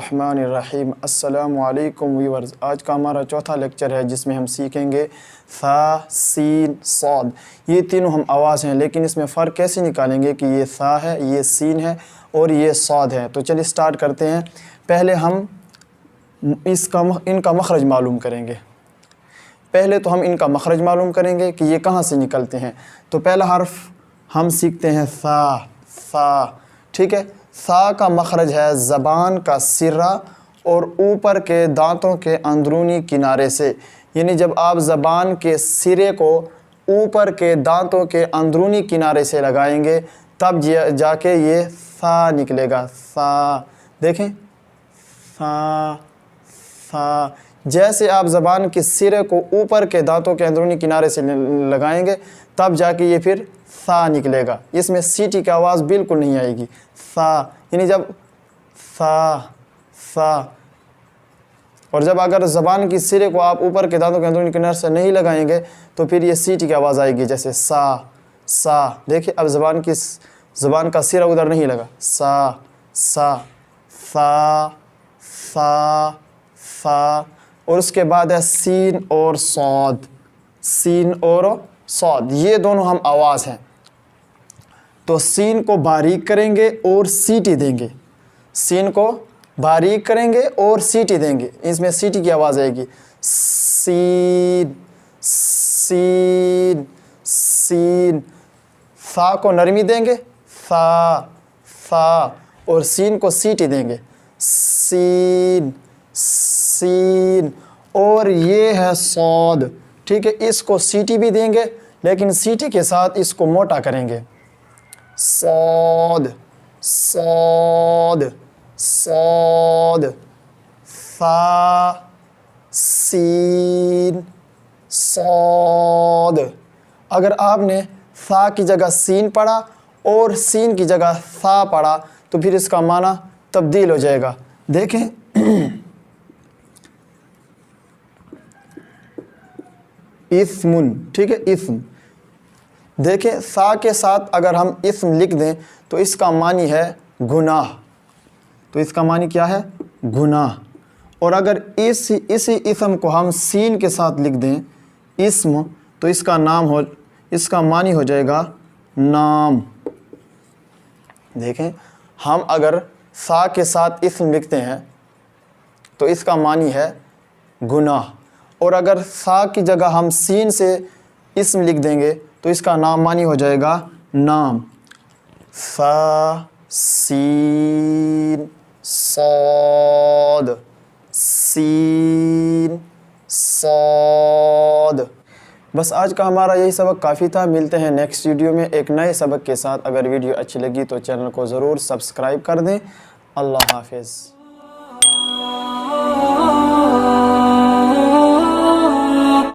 बिस्मिल्लाहिर्रहमानिर्रहीम। अस्सलामु अलैकुम व्यूअर्स। आज का हमारा चौथा लेक्चर है जिसमें हम सीखेंगे सा, सीन, सौद। ये तीनों हम आवाज़ हैं, लेकिन इसमें फ़र्क कैसे निकालेंगे कि ये सा है, ये सीन है और ये सौद है। तो चलिए स्टार्ट करते हैं। पहले हम इनका मखरज मालूम करेंगे। पहले तो हम इनका मखरज मालूम करेंगे कि ये कहाँ से निकलते हैं। तो पहला हर्फ हम सीखते हैं सा, ठीक है। सा का मखरज है ज़बान का सिरा और ऊपर के दांतों के अंदरूनी किनारे से। यानी जब आप ज़बान के सिरे को ऊपर के दांतों के अंदरूनी किनारे से लगाएंगे तब जाके ये सा निकलेगा। सा देखें, सा। जैसे आप ज़बान के सिरे को ऊपर के दांतों के अंदरूनी किनारे से लगाएंगे तब जाके ये फिर सा निकलेगा। इसमें सीटी की आवाज़ बिल्कुल नहीं आएगी। सा यानी जब सा और जब अगर ज़बान की सिरे को आप ऊपर के दांतों के अंदरूनी किनारे से नहीं लगाएंगे तो फिर ये सीटी की आवाज़ आएगी, जैसे सा। देखिए अब ज़बान का सिरा उधर नहीं लगा। सा और उसके बाद है सीन और सौद। ये दोनों हम आवाज़ हैं। तो सीन को बारीक करेंगे और सीटी देंगे। सीन को बारीक करेंगे और सीटी देंगे, इसमें सीटी की आवाज़ आएगी। सीन। सा को नरमी देंगे, सा और सीन को सीटी देंगे, सीन। और ये है सौद, ठीक है। इसको सीटी भी देंगे लेकिन सीटी के साथ इसको मोटा करेंगे। सौद। सा, सीन, सौद। अगर आपने सा की जगह सीन पढ़ा और सीन की जगह सा पढ़ा तो फिर इसका माना तब्दील हो जाएगा। देखें इस्मुन, ठीक है, इस्म। देखें सा के साथ अगर हम इस्म लिख दें तो इसका मानी है गुनाह। तो इसका मानी क्या है? गुनाह। और अगर इसी इस्म को हम सीन के साथ लिख दें इस्म तो इसका मानी हो जाएगा नाम। देखें हम अगर सा के साथ इस्म लिखते हैं तो इसका मानी है गुनाह, और अगर सा की जगह हम सीन से इस्म लिख देंगे तो इसका नाम मानी हो जाएगा नाम। सा, सीन, सौद, सीन, सौद। बस आज का हमारा यही सबक काफ़ी था। मिलते हैं नेक्स्ट वीडियो में एक नए सबक के साथ। अगर वीडियो अच्छी लगी तो चैनल को ज़रूर सब्सक्राइब कर दें। अल्लाह हाफिज़।